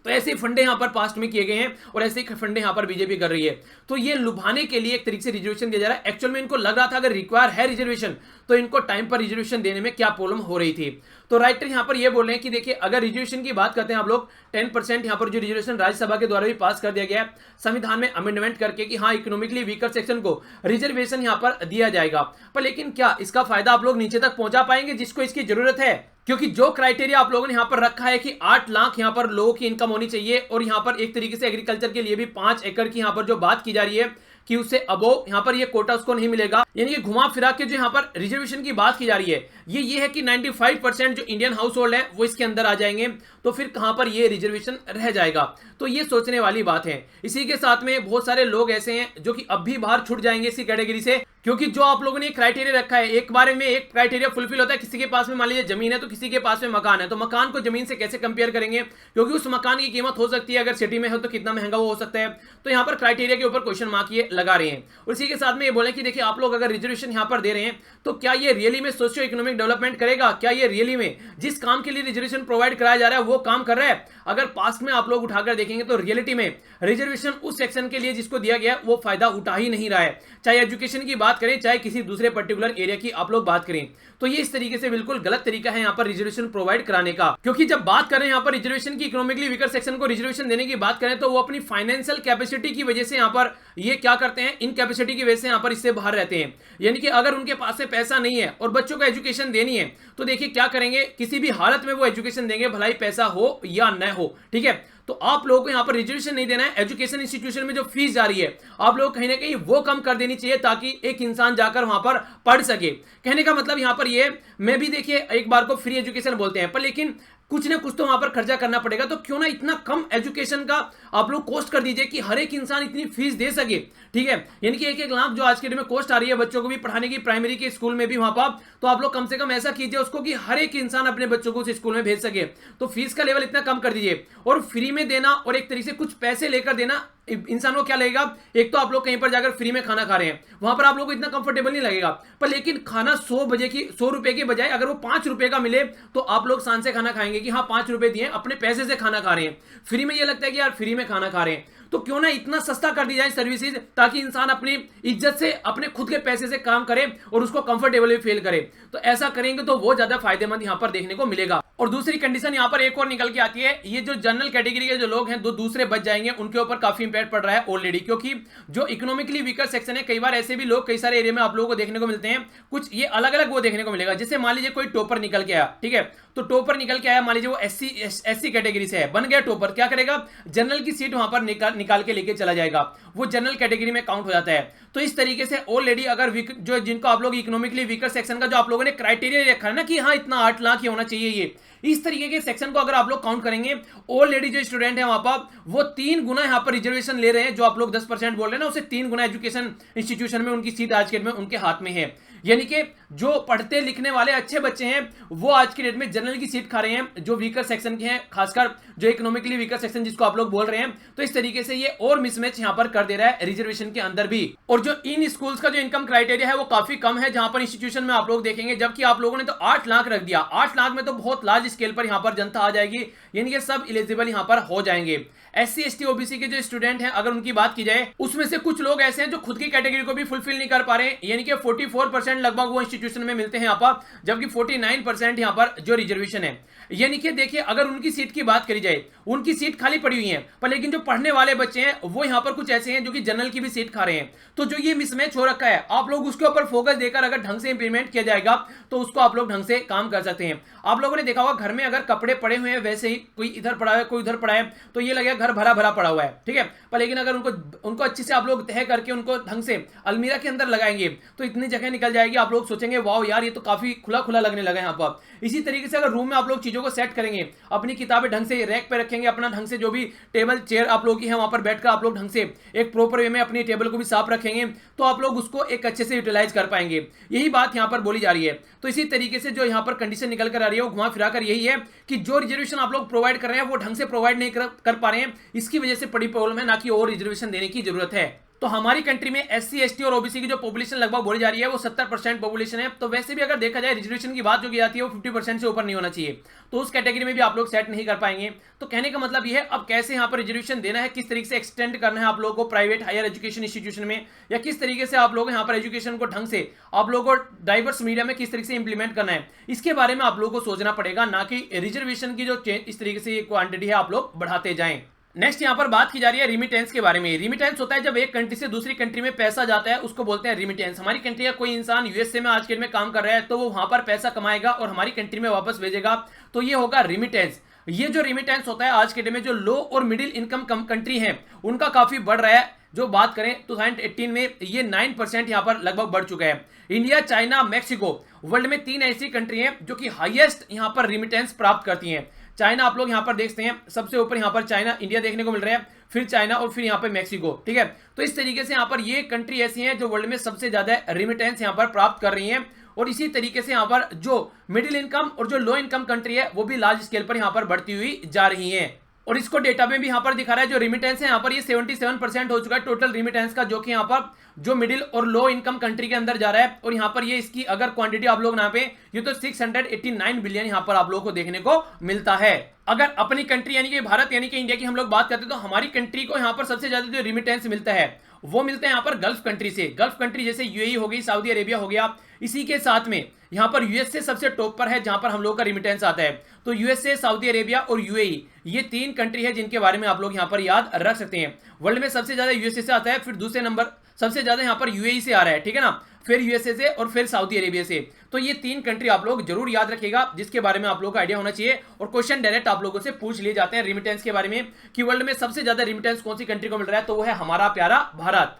तो ऐसे ही फंडे यहां पर पास्ट में किए गए हैं और ऐसे ही फंडे यहां पर बीजेपी कर रही है। तो ये लुभाने के लिए एक तरीके से रिजर्वेशन दिया जा रहा है। एक्चुअल में इनको लग रहा था अगर रिक्वायर है रिजर्वेशन तो इनको टाइम पर रिजर्वेशन देने में क्या प्रॉब्लम हो रही थी। तो राइटर यहां पर ये बोल रहे हैं कि देखिए अगर रिजर्वेशन की बात करते हैं आप लोग 10% यहां पर जो रिजर्वेशन राज्यसभा के द्वारा भी पास कर दिया गया है संविधान में अमेंडमेंट करके कि हाँ इकोनॉमिकली वीकर सेक्शन को रिजर्वेशन यहां पर दिया जाएगा। पर लेकिन क्या इसका फायदा आप लोग नीचे तक पहुंचा पाएंगे जिसको इसकी जरूरत है? क्योंकि जो क्राइटेरिया आप लोगों ने यहां पर रखा है कि 8 लाख यहां पर लोगों की इनकम होनी चाहिए और यहां पर एक तरीके से एग्रीकल्चर के लिए भी 5 एकड़ की यहां पर जो बात की जा रही है कि उससे अबोव यहां पर ये कोटा उसको नहीं मिलेगा। यानी कि घुमा फिरा के जो यहां पर रिजर्वेशन की बात की जा रही है ये है कि 95% जो इंडियन हाउस होल्ड है वो इसके अंदर आ जाएंगे, तो फिर कहां पर ये रिजर्वेशन रह जाएगा। तो ये सोचने वाली बात है। इसी के साथ में बहुत सारे लोग ऐसे हैं जो कि अब भी बाहर छूट जाएंगे इसी कैटेगरी से, क्योंकि जो आप लोगों ने क्राइटेरिया रखा है एक बार में एक क्राइटेरिया फुलफिल होता है। किसी के पास में मान लीजिए जमीन है तो किसी के पास में मकान है, तो मकान को जमीन से कैसे कंपेयर करेंगे, क्योंकि उस मकान की कीमत हो सकती है अगर सिटी में हो तो कितना महंगा वो हो सकता है। तो यहाँ पर क्राइटेरिया के ऊपर क्वेश्चन मार्क ये लगा रहे हैं। और इसी के साथ में ये बोले कि देखिए आप लोग अगर रिजर्वेशन यहाँ पर दे रहे हैं तो क्या ये रियली में सोशियो इकोनॉमिक डेवलपमेंट करेगा? क्या ये रियली में जिस काम के लिए रिजर्वेशन प्रोवाइड कराया जा रहा है वो काम कर रहा है? अगर पास्ट में आप लोग उठाकर देखेंगे तो रियलिटी में रिजर्वेशन उस सेक्शन के लिए जिसको दिया गया वो फायदा उठा ही नहीं रहा है। चाहे एजुकेशन की बात करें चाहे किसी दूसरे पर्टिकुलर एरिया की आप लोग बात करें, तो ये इस तरीके से बिल्कुल गलत तरीका है यहाँ पर रिजर्वेशन प्रोवाइड कराने का। क्योंकि जब बात करें यहाँ पर रिजर्वेशन की, इकोनॉमिकली वीकर सेक्शन को रिजर्वेशन देने की बात करें तो वो अपनी फाइनेंशियल कैपेसिटी की वजह से यहाँ पर ये क्या करते हैं, इन कैपेसिटी की वजह से यहाँ पर इससे बाहर रहते हैं। यानी कि अगर उनके पास में पैसा नहीं है और बच्चों को एजुकेशन देनी है तो देखिए क्या करेंगे, किसी भी हालत में वो एजुकेशन देंगे, भलाई पैसा हो या न हो। ठीक है, तो आप लोगों को यहां पर रिजर्वेशन नहीं देना है। एजुकेशन इंस्टीट्यूशन में जो फीस जा रही है आप लोग कहीं ना कहीं वो कम कर देनी चाहिए ताकि एक इंसान जाकर वहां पर पढ़ सके। कहने का मतलब यहां पर ये, मैं भी देखिए एक बार को फ्री एजुकेशन बोलते हैं पर लेकिन कुछ ना कुछ तो वहां पर खर्चा करना पड़ेगा। तो क्यों ना इतना कम एजुकेशन का आप लोग कॉस्ट कर दीजिए कि हर एक इंसान इतनी फीस दे सके। ठीक है, यानी कि 1-1 लाख जो आज के डेट में कॉस्ट आ रही है बच्चों को भी पढ़ाने की, प्राइमरी के स्कूल में भी वहां पर, तो आप लोग कम से कम ऐसा कीजिए उसको कि हर एक इंसान अपने बच्चों को उस स्कूल में भेज सके। तो फीस का लेवल इतना कम कर दीजिए और फ्री में देना और एक तरीके से कुछ पैसे लेकर देना इंसान को क्या लगेगा, एक तो आप लोग कहीं पर जाकर फ्री में खाना खा रहे हैं, वहां पर आप लोगों को इतना कंफर्टेबल नहीं लगेगा। पर लेकिन खाना 100 रुपए के बजाय अगर वो 5 रुपए का मिले तो आप लोग शान से खाना खाएंगे कि हाँ 5 रुपए दिए, अपने पैसे से खाना खा रहे हैं। फ्री में ये लगता है कि यार फ्री में खाना खा रहे हैं, तो क्यों ना इतना सस्ता कर दी जाए सर्विसेज ताकि इंसान अपनी इज्जत से अपने खुद के पैसे से काम करे और उसको कंफर्टेबल भी फील करे। तो ऐसा करेंगे तो वो ज्यादा फायदेमंद यहां पर देखने को मिलेगा। और दूसरी कंडीशन यहां पर एक और निकल के आती है, ये जो जनरल कैटेगरी के जो लोग हैं, दो दूसरे बच जाएंगे, उनके ऊपर काफी इंपैक्ट पड़ रहा है ऑलरेडी। क्योंकि जो इकोनॉमिकली वीकर सेक्शन है, कई बार ऐसे भी लोग कई सारे एरिया में आप लोगों को देखने को मिलते हैं, कुछ ये अलग अलग वो देखने को मिलेगा। जैसे मान लीजिए कोई टॉपर निकल के आया, ठीक है, तो टॉपर निकल के आया, मान लीजिए वो एससी कैटेगरी से है, बन गया टॉपर, क्या करेगा, जनरल की सीट वहां पर निकाल के लेके चला जाएगा, वो जनरल कैटेगरी में काउंट हो जाता है। तो इस तरीके से ऑलरेडी अगर जो जिनको आप लोग इकोनॉमिकली वीकर सेक्शन का जो आप लोगों ने क्राइटेरिया रखा है ना कि हाँ इतना 8 लाख ही होना चाहिए, ये इस तरीके के सेक्शन को अगर आप लोग काउंट करेंगे, ऑलरेडी जो स्टूडेंट है वहां पर वो 3 गुना यहां पर रिजर्वेशन ले रहे हैं। जो आप लोग 10% बोल रहे हैं ना, उसे 3 गुना एजुकेशन इंस्टीट्यूशन में उनकी सीट आज के डेट में उनके हाथ में है। यानी कि जो पढ़ते लिखने वाले अच्छे बच्चे हैं वो आज की डेट में जनरल की सीट खा रहे हैं, जो वीकर सेक्शन के हैं, खासकर जो इकोनॉमिकली वीकर सेक्शन जिसको आप लोग बोल रहे हैं। तो इस तरीके से ये और मिसमैच यहां पर कर दे रहा है रिजर्वेशन के अंदर भी। और जो इन स्कूल्स का जो इनकम क्राइटेरिया है वो काफी कम है, जहां पर इंस्टीट्यूशन में आप लोग देखेंगे, जबकि आप लोगों ने तो 8 लाख रख दिया। 8 लाख में तो बहुत लार्ज स्केल पर यहां पर जनता आ जाएगी, यानी कि सब एलिजिबल यहां पर हो जाएंगे। SC ST OBC के जो स्टूडेंट हैं अगर उनकी बात की जाए, उसमें से कुछ लोग ऐसे हैं जो खुद की कैटेगरी को भी फुलफिल नहीं कर पा रहे हैं, यानी कि 44% लगभग वो इंस्टीट्यूशन में मिलते हैं यहाँ पर, जबकि 49% यहाँ पर जो रिजर्वेशन है। यानी कि देखिए अगर उनकी सीट की बात करी जाए, उनकी सीट खाली पड़ी हुई है, पर लेकिन जो पढ़ने वाले बच्चे हैं वो यहाँ पर कुछ ऐसे हैं जो कि जनरल की भी सीट खा रहे हैं। तो जो ये मिसमैच हो रखा है, आप लोग उसके ऊपर फोकस देकर अगर ढंग से इंप्लीमेंट किया जाएगा तो उसको आप लोग ढंग से काम कर सकते हैं। आप लोगों ने देखा होगा घर में अगर कपड़े पड़े हुए हैं, वैसे ही कोई इधर पड़ा है कोई उधर पड़ा है, तो ये लगेगा घर भरा भरा पड़ा हुआ है, ठीक है। पर लेकिन अगर उनको अच्छे से आप लोग तय करके उनको ढंग से अलमीरा के अंदर लगाएंगे तो इतनी जगह निकल जाएगी, आप लोग सोचेंगे देखेंगे वाओ यार ये तो काफी खुला खुला लगने लगा यहाँ पर। इसी तरीके से अगर रूम में आप लोग चीजों को सेट करेंगे, अपनी किताबें ढंग से रैक पे रखेंगे, अपना ढंग से जो भी टेबल चेयर आप लोग की है वहां पर बैठकर आप लोग ढंग से एक प्रॉपर वे में अपनी टेबल को भी साफ रखेंगे, तो आप लोग उसको एक अच्छे से यूटिलाइज कर पाएंगे। यही बात यहाँ पर बोली जा रही है। तो इसी तरीके से जो यहाँ पर कंडीशन निकल कर आ रही है वो घुमा फिरा कर यही है कि जो रिजर्वेशन आप लोग प्रोवाइड कर रहे हैं वो ढंग से प्रोवाइड नहीं कर पा रहे हैं, इसकी वजह से बड़ी प्रॉब्लम है, ना कि और रिजर्वेशन देने की जरूरत है। तो हमारी कंट्री में एससी एसटी और ओबीसी की जो पॉपुलेशन लगभग बोली जा रही है वो 70% पॉपुलेशन है। तो वैसे भी अगर देखा जाए रिजर्वेशन की बात जो की जाती है वो 50% से ऊपर नहीं होना चाहिए, तो उस कैटेगरी में भी आप लोग सेट नहीं कर पाएंगे। तो कहने का मतलब ये है अब कैसे यहाँ पर रिजर्वेशन देना है, किस तरीके से एक्सटेंड करना है आप लोगों को प्राइवेट हायर एजुकेशन इंस्टीट्यूशन में, या किस तरीके से आप लोग यहाँ पर एजुकेशन को ढंग से आप लोगों को डाइवर्स मीडिया में किस तरीके से इंप्लीमेंट करना है, इसके बारे में आप लोगों को सोचना पड़ेगा, ना कि रिजर्वेशन की जो चेंज इस तरीके से क्वांटिटी है आप लोग बढ़ाते जाएं। नेक्स्ट यहाँ पर बात की जा रही है रिमिटेंस के बारे में। रिमिटेंस होता है जब एक कंट्री से दूसरी कंट्री में पैसा जाता है, उसको बोलते हैं रिमिटेंस। हमारी कंट्री का कोई इंसान यूएसए में आज के दिन में काम कर रहा है तो वो वहां पर पैसा कमाएगा और हमारी कंट्री में वापस भेजेगा, तो ये होगा रिमिटेंस। ये जो रिमिटेंस होता है आज के दिन में जो लो और मिडिल इनकम कंट्री है उनका काफी बढ़ रहा है। जो बात करें 2018 में ये 9% यहाँ पर लगभग बढ़ चुका है। इंडिया, चाइना, मैक्सिको, वर्ल्ड में 3 ऐसी कंट्री हैं जो कि हाईएस्ट यहाँ पर रिमिटेंस प्राप्त करती हैं। चाइना आप लोग यहाँ पर देखते हैं सबसे ऊपर, यहाँ पर चाइना, इंडिया देखने को मिल रहा है, फिर चाइना और फिर यहाँ पर मैक्सिको, ठीक है। तो इस तरीके से यहाँ पर ये कंट्री ऐसी हैं जो वर्ल्ड में सबसे ज्यादा रिमिटेंस यहाँ पर प्राप्त कर रही हैं। और इसी तरीके से यहाँ पर जो मिडिल इनकम और जो लो इनकम कंट्री है वो भी लार्ज स्केल पर यहाँ पर बढ़ती हुई जा रही है। और इसको डेटा में भी यहाँ पर दिखा रहा है जो रिमिटेंस है यहाँ पर ये 77% हो चुका है टोटल रिमिटेंस का, जो कि यहाँ पर जो मिडिल और लो इनकम कंट्री के अंदर जा रहा है। और यहाँ पर ये इसकी अगर क्वांटिटी आप लोग यहाँ पे ये तो 689 बिलियन यहाँ पर आप लोगों को देखने को मिलता है। अगर अपनी कंट्री यानी कि भारत यानी कि इंडिया की हम लोग बात करते हैं तो हमारी कंट्री को यहाँ पर सबसे ज्यादा जो रिमिटेंस मिलता है वो मिलता है यहाँ पर गल्फ कंट्री से। गल्फ कंट्री जैसे यूएई हो गई, सऊदी अरेबिया हो गया, इसी के साथ में यहाँ पर यूएसए सबसे टॉप पर है जहां पर हम लोग का रिमिटेंस आता है। तो यूएसए, सऊदी अरेबिया और यूएई ये 3 कंट्री है जिनके बारे में आप लोग यहाँ पर याद रख सकते हैं। वर्ल्ड में सबसे ज्यादा यूएसए से आता है, फिर दूसरे नंबर सबसे ज्यादा यहाँ पर यूएई से आ रहा है, ठीक है ना, फिर यूएसए से और फिर सऊदी अरेबिया से। तो ये 3 कंट्री आप लोग जरूर याद रखिएगा जिसके बारे में आप लोगों को आइडिया होना चाहिए। और क्वेश्चन डायरेक्ट आप लोगों से पूछ लिए जाते हैं रिमिटेंस के बारे में कि वर्ल्ड में सबसे ज्यादा रिमिटेंस कौन सी कंट्री को मिल रहा है, तो वो है हमारा प्यारा भारत।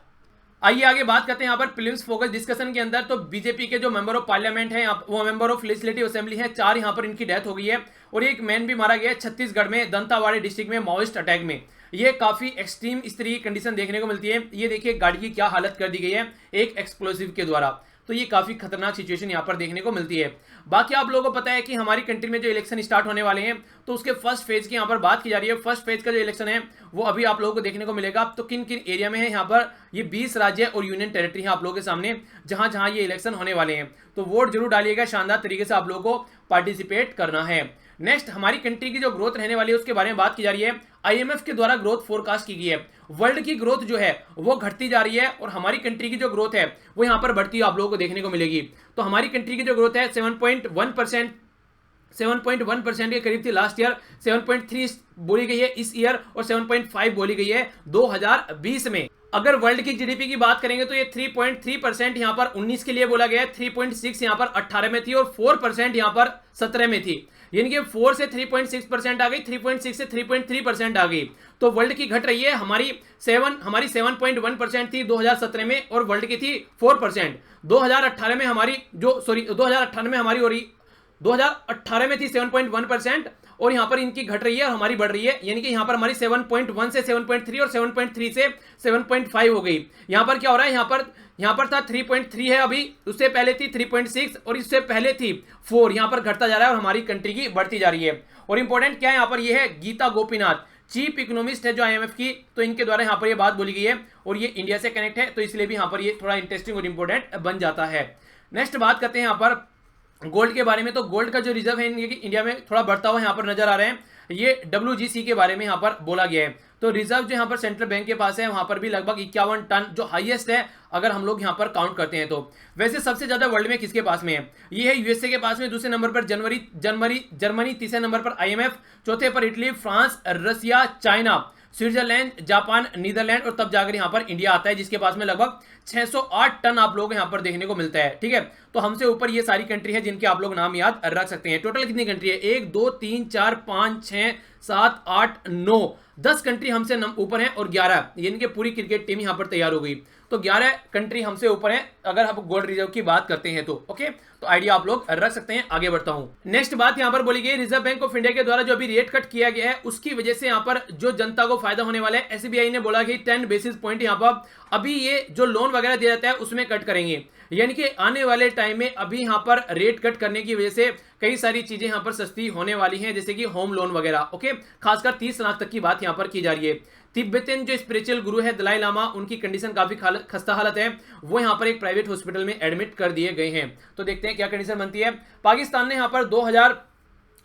आइए आगे बात करते हैं यहाँ पर प्रीलिम्स फोकस डिस्कशन के अंदर। तो बीजेपी के जो मेंबर ऑफ पार्लियामेंट है वो मेंबर ऑफ लेजिस्लेटिव असेंबली है, 4 यहाँ पर इनकी डेथ हो गई है और एक मैन भी मारा गया है छत्तीसगढ़ में दंतावाड़ी डिस्ट्रिक्ट में माओइस्ट अटैक में। ये काफी एक्सट्रीम इस तरह की कंडीशन देखने को मिलती है। ये देखिए गाड़ी की क्या हालत कर दी गई है एक एक्सप्लोसिव के द्वारा, तो ये काफी खतरनाक सिचुएशन यहाँ पर देखने को मिलती है। बाकी आप लोगों को पता है कि हमारी कंट्री में जो इलेक्शन स्टार्ट होने वाले हैं तो उसके फर्स्ट फेज की यहाँ पर बात की जा रही है। फर्स्ट फेज का जो इलेक्शन है वो अभी आप लोगों को देखने को मिलेगा। तो किन किन एरिया में है यहाँ पर ये 20 राज्य और यूनियन टेरिटरी है आप लोगों के सामने जहां जहां ये इलेक्शन होने वाले हैं। तो वोट जरूर डालिएगा, शानदार तरीके से आप लोगों को पार्टिसिपेट करना है। नेक्स्ट हमारी कंट्री की जो ग्रोथ रहने वाली है उसके बारे में बात की जा रही है। आईएमएफ के द्वारा ग्रोथ फोरकास्ट की गई है। वर्ल्ड की ग्रोथ जो है वो घटती जा रही है और हमारी कंट्री की जो ग्रोथ है वो यहां पर बढ़ती हुई आप लोगों को देखने को मिलेगी। तो हमारी कंट्री की जो ग्रोथ है 7.1% के करीब थी लास्ट ईयर, 7.3 बोली गई है इस ईयर और 7.5 बोली गई है 2020 में। अगर वर्ल्ड की जीडीपी की बात करेंगे तो ये 3.3% यहाँ पर 19 के लिए बोला गया है, 3.6 यहाँ पर 18 में थी और 4% यहाँ पर 17 में थी। यानी कि 4 से 3.6% आ गई, 3.6 से 3.3% आ गई। तो वर्ल्ड की घट रही है, हमारी 7.1% थी 2017 में और वर्ल्ड की थी 4%। 2018 में हमारी जो 2018 में हमारी हो रही 2018 में थी 7.1% और यहां पर इनकी घट रही है और हमारी बढ़ रही है। यानी कि यहां पर हमारी 7.1 से 7.3 और 7.3 से 7.5 हो गई। यहां पर क्या हो रहा है, यहां पर था 3.3 है अभी, उससे पहले थी 3.6 और इससे पहले थी 4। यहां पर घटता जा रहा है और हमारी कंट्री की बढ़ती जा रही है। और इंपॉर्टेंट क्या है यहाँ पर, यह है गीता गोपीनाथ, चीफ इकोनॉमिस्ट है जो आईएमएफ की, तो इनके द्वारा यहाँ पर ये बात बोली गई है और ये इंडिया से कनेक्ट है, तो इसलिए भी यहाँ पर ये थोड़ा इंटरेस्टिंग और इंपॉर्टेंट बन जाता है। नेक्स्ट बात करते हैं यहाँ पर गोल्ड के बारे में। तो गोल्ड का जो रिजर्व है इंडिया में थोड़ा बढ़ता हुआ यहाँ पर नजर आ रहे हैं। ये WGC के बारे में यहाँ पर बोला गया है। तो रिजर्व जो यहाँ पर सेंट्रल बैंक के पास है वहां पर भी लगभग 51 टन, जो हाईएस्ट है अगर हम लोग यहाँ पर काउंट करते हैं। तो वैसे सबसे ज्यादा वर्ल्ड में किसके पास में है, ये है यूएसए के पास में, दूसरे नंबर पर जर्मनी, तीसरे नंबर पर IMF, चौथे पर इटली, फ्रांस, रसिया, चाइना, स्विट्जरलैंड, जापान, नीदरलैंड और तब जाकर यहाँ पर इंडिया आता है जिसके पास में लगभग 608 टन आप लोग यहाँ पर देखने को मिलता है। ठीक है, तो हमसे ऊपर ये सारी कंट्री है जिनके आप लोग नाम याद रख सकते हैं। टोटल कितनी कंट्री है, 1 2 3 4 5 6 7, 8, 9, 10 कंट्री हमसे ऊपर हैं और 11 यानी कि पूरी क्रिकेट टीम यहां पर तैयार हो गई। तो 11 कंट्री हमसे ऊपर हैं अगर हम गोल्ड रिजर्व की बात करते हैं तो। ओके, तो आइडिया आप लोग रख सकते हैं। आगे बढ़ता हूं। नेक्स्ट बात यहां पर बोली गई, रिजर्व बैंक ऑफ इंडिया के द्वारा जो अभी रेट कट किया गया है उसकी वजह से यहां पर जो जनता को फायदा होने वाला है, एसबीआई ने बोला कि 10 बेसिस पॉइंट यहां पर अभी ये जो लोन वगैरह दिया जाता है उसमें कट करेंगे, यानी कि आने वाले टाइम में अभी यहां पर रेट कट करने की वजह से कई सारी चीजें यहां पर सस्ती होने वाली हैं, जैसे कि होम लोन वगैरह। ओके, खासकर 30 लाख तक की बात यहां पर की जा रही है। तिब्बतन जो स्पिरिचुअल गुरु है दलाई लामा, उनकी कंडीशन काफी खस्ता हालत है, वो यहां पर एक प्राइवेट हॉस्पिटल में एडमिट कर दिए गए हैं। तो देखते हैं क्या कंडीशन बनती है। पाकिस्तान ने यहां पर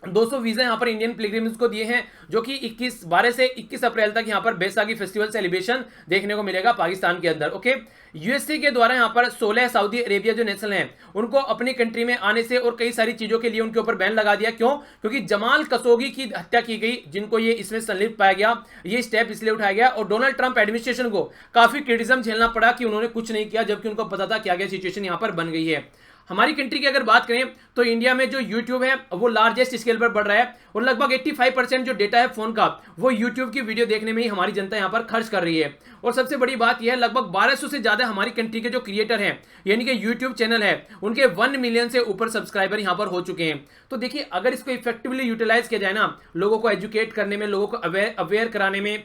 2200 वीजा यहां पर इंडियन पिलग्रिम्स को दिए हैं, जो कि 12 से 21 अप्रैल तक यहां पर बैसाखी फेस्टिवल सेलिब्रेशन देखने को मिलेगा पाकिस्तान के अंदर। ओके, यूएसए के द्वारा यहां पर 16 सऊदी अरेबिया जो नेशनल हैं उनको अपनी कंट्री में आने से और कई सारी चीजों के लिए उनके ऊपर बैन लगा दिया। क्यों? क्योंकि जमाल खशोगी की हत्या की गई, जिनको ये इसमें संलिप्त पाया गया। ये स्टेप इसलिए उठाया गया और डोनाल्ड ट्रंप एडमिनिस्ट्रेशन को काफी क्रिटिसिज्म झेलना पड़ा कि उन्होंने कुछ नहीं किया, जबकि उनको पता था क्या सिचुएशन यहां पर बन गई है। हमारी कंट्री की अगर बात करें तो इंडिया में जो यूट्यूब है वो लार्जेस्ट स्केल पर बढ़ रहा है और लगभग 85% जो डेटा है फोन का वो यूट्यूब की वीडियो देखने में ही हमारी जनता यहां पर खर्च कर रही है। और सबसे बड़ी बात यह है, लगभग 1200 से ज्यादा हमारी कंट्री के जो क्रिएटर हैं यानी कि यूट्यूब चैनल है उनके 1 मिलियन से ऊपर सब्सक्राइबर यहां पर हो चुके हैं। तो देखिए, अगर इसको इफेक्टिवली यूटिलाइज किया जाए ना, लोगों को एजुकेट करने में, लोगों को अवेयर कराने में,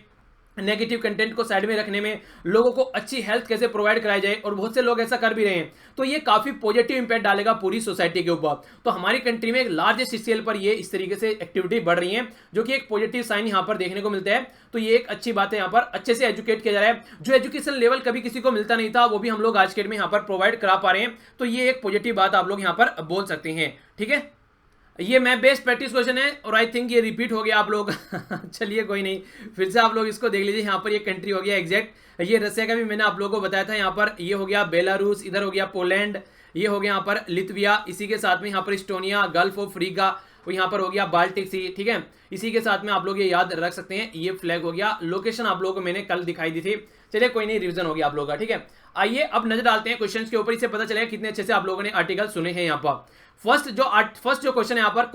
नेगेटिव कंटेंट को साइड में रखने में, लोगों को अच्छी हेल्थ कैसे प्रोवाइड कराई जाए, और बहुत से लोग ऐसा कर भी रहे हैं, तो ये काफी पॉजिटिव इंपैक्ट डालेगा पूरी सोसाइटी के ऊपर। तो हमारी कंट्री में लार्जेस्ट स्केल पर ये इस तरीके से एक्टिविटी बढ़ रही है, जो कि एक पॉजिटिव साइन यहां पर देखने को मिलता है। तो ये एक अच्छी बात है, यहां पर अच्छे से एजुकेट किया जा रहा है। जो एजुकेशन लेवल कभी किसी को मिलता नहीं था वो भी हम लोग आज के डेट में यहां पर प्रोवाइड करा पा रहे हैं। तो ये एक पॉजिटिव बात आप लोग यहां पर बोल सकते हैं। ठीक है, ये मैं बेस्ट प्रैक्टिस क्वेश्चन है और आई थिंक ये रिपीट हो गया आप लोग चलिए कोई नहीं, फिर से आप लोग इसको देख लीजिए। यहाँ पर ये कंट्री हो गया एग्जैक्ट, ये रसिया का भी मैंने आप लोगों को बताया था। यहाँ पर ये हो गया बेलारूस, इधर हो गया पोलैंड, ये हो गया यहाँ पर लिथुआनिया, इसी के साथ में यहाँ पर इस्टोनिया, गल्फ ऑफ रिगा, और यहाँ पर हो गया बाल्टिक सी। ठीक है, इसी के साथ में आप लोग ये याद रख सकते हैं। ये फ्लैग हो गया, लोकेशन आप लोगों को मैंने कल दिखाई दी थी। चलिए कोई नहीं, रिवीजन हो गया आप लोगों का। ठीक है, आइए अब नजर डालते हैं क्वेश्चंस के ऊपर, इससे पता चलेगा कितने अच्छे से आप लोगों ने आर्टिकल सुने हैं। यहाँ पर फर्स्ट जो क्वेश्चन है यहाँ पर,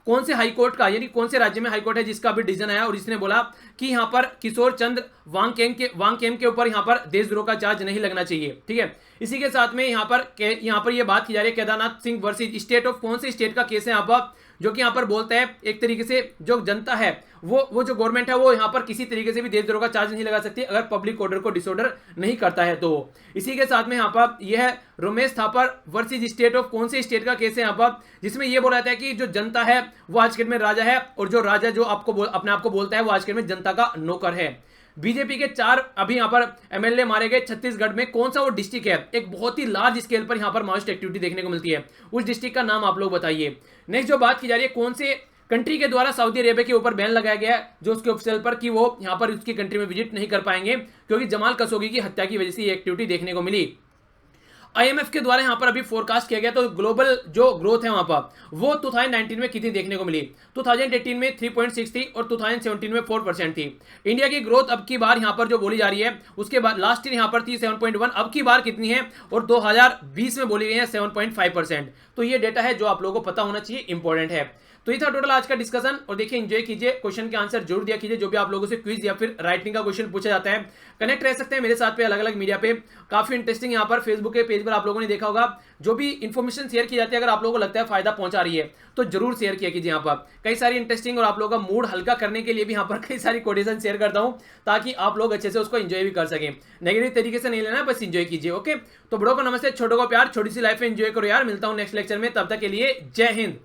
कौन से हाईकोर्ट का, यानी कौन से राज्य में हाईकोर्ट है जिसका भी डिसीजन आया और इसने बोला कि यहाँ पर किशोर चंद्र वांगखेम के ऊपर यहाँ पर देशद्रोह का चार्ज नहीं लगना चाहिए। ठीक है, इसी के साथ में यहाँ पर ये बात की जा रही है Kedarnath Singh versus state of, कौन से स्टेट का केस है यहाँ पर, जो कि यहाँ पर बोलता है एक तरीके से जो जनता है वो जो गवर्नमेंट है वो यहाँ पर किसी तरीके से भी देशद्रोह का चार्ज नहीं लगा सकती अगर पब्लिक ऑर्डर को डिसऑर्डर नहीं करता है तो। इसी के साथ में यहाँ पर यह है Romesh Thapar versus state of, कौन से स्टेट का केस है यहाँ पर, जिसमें यह बोला जाता है कि जो जनता है वो आज के में राजा है और जो राजा जो अपने आप को बोलता है वो आज के में जनता का नौकर है। बीजेपी के 4 अभी यहां पर एमएलए मारे गए छत्तीसगढ़ में, कौन सा वो डिस्ट्रिक्ट है, एक बहुत ही लार्ज स्केल पर यहां पर माओइस्ट एक्टिविटी देखने को मिलती है, उस डिस्ट्रिक्ट का नाम आप लोग बताइए। नेक्स्ट जो बात की जा रही है, कौन से कंट्री के द्वारा सऊदी अरेबिया के ऊपर बैन लगाया गया है जो उसके ऑफिशियल पर कि वो यहां पर उसकी कंट्री में विजिट नहीं कर पाएंगे क्योंकि जमाल खशोगी की हत्या की वजह से ये एक्टिविटी देखने को मिली। आईएमएफ के द्वारा यहां पर अभी फोरकास्ट किया गया तो ग्लोबल जो ग्रोथ है वहां पर वो 2019 में कितनी देखने को मिली, 2018 में 3.6 थी और 2017 में 4% थी। इंडिया की ग्रोथ अब की बार यहां पर जो बोली जा रही है उसके बाद लास्ट ईयर यहां पर थी 7.1, अब की बार कितनी है और 2020 में बोली गई है 7.5%। तो ये डेटा है जो आप लोगों को पता होना चाहिए, इंपॉर्टेंट है। तो ये था टोटल आज का डिस्कशन और देखिए एंजॉय कीजिए, क्वेश्चन के आंसर जरूर दिया कीजिए जो भी आप लोगों से क्विज या फिर राइटिंग का क्वेश्चन पूछा जाता है। कनेक्ट रह सकते हैं मेरे साथ पे अलग अलग मीडिया पे, काफी इंटरेस्टिंग यहाँ पर फेसबुक के पेज पर आप लोगों ने देखा होगा जो भी इन्फॉर्मेशन शेयर की जाती है, अगर आप लोगों को लगता है फायदा पहुंचा रही है तो जरूर शेयर किया कीजिए। यहाँ पर कई सारी इंटरेस्टिंग और आप लोगों का मूड हल्का करने के लिए भी यहाँ पर कई सारी कोटेशन शेयर करता हूँ ताकि आप लोग अच्छे से उसको एंजॉय भी कर सकें। नेगेटिव तरीके से नहीं लेना, बस एंजॉय कीजिए। ओके, तो बड़ों को नमस्ते, छोटों को प्यार, छोटी सी लाइफ में एंजॉय करो यार। मिलता हूँ नेक्स्ट लेक्चर में, तब तक के लिए जय हिंद।